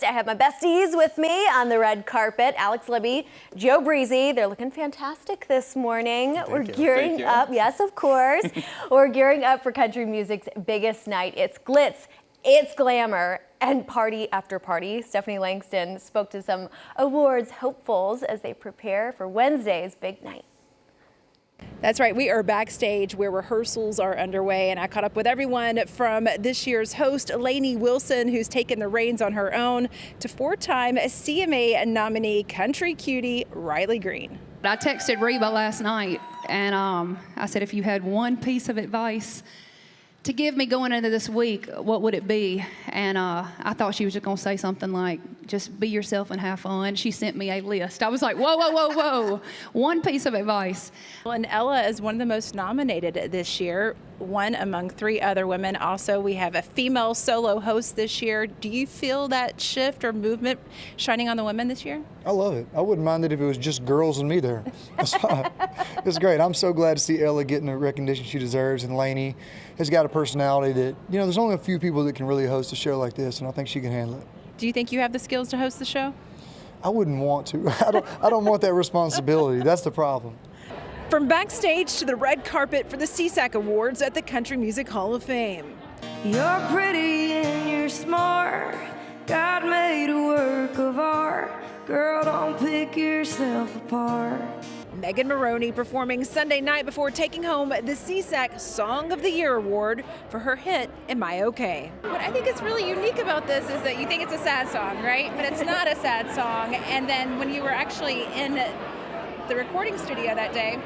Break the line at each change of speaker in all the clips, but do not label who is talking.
I have my besties with me on the red carpet. Alex Libby, Joe Breezy. They're looking fantastic this morning. We're gearing up. Yes, of course. We're gearing up for country music's biggest night. It's glitz, it's glamour, and party after party. Stephanie Langston spoke to some awards hopefuls as they prepare for Wednesday's big night.
That's right. We are backstage where rehearsals are underway, and I caught up with everyone from this year's host, Lainey Wilson, who's taken the reins on her own, to four-time CMA nominee country cutie Riley Green.
I texted Reba last night, and I said, if you had one piece of advice to give me going into this week, what would it be? And I thought she was just gonna say something like, just be yourself and have fun. She sent me a list. I was like, whoa, whoa, whoa, whoa. One piece of advice.
Well, and Ella is one of the most nominated this year, one among three other women. Also, we have a female solo host this year. Do you feel that shift or movement shining on the women this year?
I love it. I wouldn't mind it if it was just girls and me there. That's fine. It's great. I'm so glad to see Ella getting the recognition she deserves, and Lainey has got a personality that, you know, there's only a few people that can really host a show like this, and I think she can handle it.
Do you think you have the skills to host the show?
I wouldn't want to. I don't want that responsibility. That's the problem.
From backstage to the red carpet for the SESAC Awards at the Country Music Hall of Fame.
You're pretty and you're smart. God made a work of art. Girl, don't pick yourself apart.
Megan Moroney performing Sunday night before taking home the SESAC Song of the Year Award for her hit, Am I Okay? What I think is really unique about this is that you think it's a sad song, right? But it's not a sad song. And then when you were actually in the recording studio that day,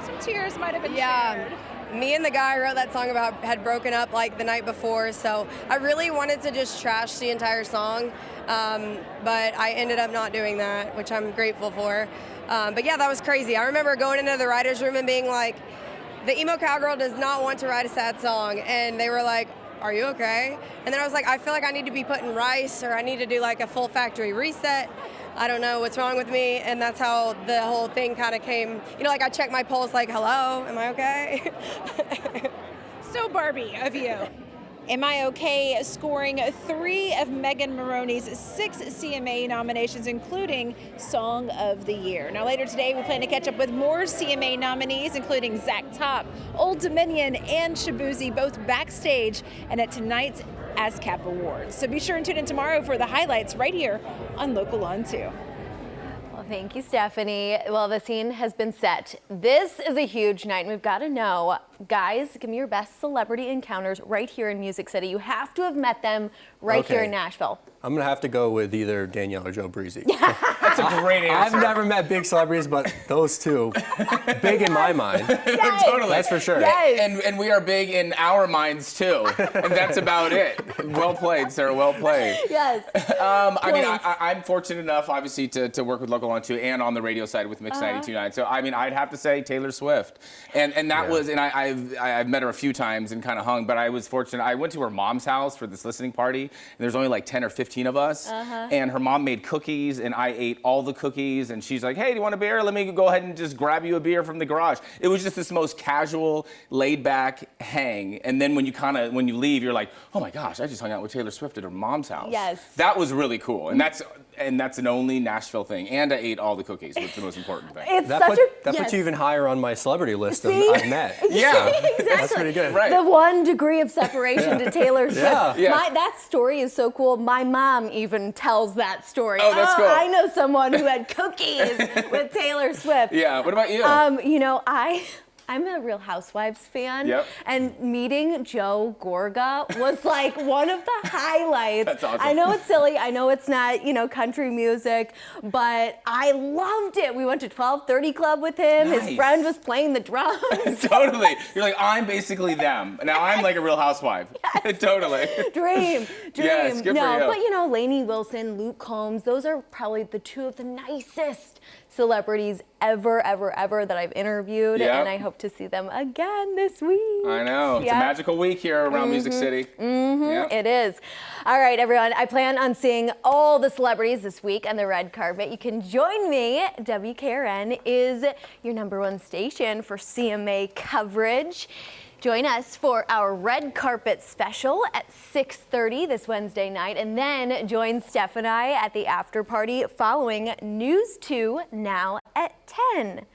some tears might have been shared.
Me and the guy I wrote that song about had broken up like the night before, so I really wanted to just trash the entire song, but I ended up not doing that, which I'm grateful for. But yeah, that was crazy. I remember going into the writer's room and being like, the emo cowgirl does not want to write a sad song, and they were like, are you okay? And then I was like, I feel like I need to be put in rice, or I need to do like a full factory reset. I don't know what's wrong with me, and that's how the whole thing kind of came. You know, like I checked my pulse, like, hello, am I okay?
So Barbie of you. Am I Okay scoring 3 of Megan Moroney's 6 CMA nominations, including Song of the Year. Now later today, we plan to catch up with more CMA nominees, including Zach Top, Old Dominion, and Shabuzi, both backstage and at tonight's ASCAP Awards. So be sure and tune in tomorrow for the highlights right here on Local On 2.
Well, thank you, Stephanie. Well, the scene has been set. This is a huge night, and we've got to know, guys, give me your best celebrity encounters right here in Music City. You have to have met them right here in Nashville.
I'm going to have to go with either Danielle or Joe Breezy.
That's a great answer.
I've never met big celebrities, but those two, big in my mind.
Yes.
Totally.
That's for sure.
Yes.
And we are big in our minds, too. And that's about it. Well played, Sarah. Well played.
Yes.
I mean, I'm fortunate enough, obviously, to work with Local On 2 and on the radio side with Mix 92.9. So, I mean, I'd have to say Taylor Swift. And that was, and I've met her a few times and kind of hung, but I was fortunate. I went to her mom's house for this listening party, and there's only like 10 or 15 of us. And her mom made cookies, and I ate all the cookies, and she's like, hey, do you want a beer? Let me go ahead and just grab you a beer from the garage. It was just this most casual, laid-back hang. And then when you leave, you're like, oh my gosh, I just hung out with Taylor Swift at her mom's house.
Yes.
That was really cool. And that's an only Nashville thing. And I ate all the cookies, which is the most important thing.
That puts you even higher on my celebrity list of I've met.
Yeah.
Exactly.
That's pretty good.
Right.
The 1 degree of separation to Taylor Swift.
Yeah.
That story is so cool. My mom even tells that story.
Oh, that's cool.
I know someone who had cookies with Taylor Swift.
Yeah. What about you?
You know, I'm a Real Housewives fan,
Yep.
and meeting Joe Gorga was like one of the highlights.
That's awesome.
I know it's silly, I know it's not, you know, country music, but I loved it. We went to 1230 Club with him.
Nice.
His friend was playing the drums.
Totally. You're like, I'm basically them. Now I'm like a Real Housewife. Totally.
Dream.
Yes, good for you.
But you know, Lainey Wilson, Luke Combs, those are probably the 2 of the nicest celebrities ever that I've interviewed,
Yep.
and I hope to see them again this week.
I know. It's a magical week here around Music City. Yep.
It is. All right, everyone. I plan on seeing all the celebrities this week on the red carpet. You can join me. WKRN is your #1 station for CMA coverage. Join us for our red carpet special at 6:30 this Wednesday night, and then join Steph and I at the after party following News 2 now at 10.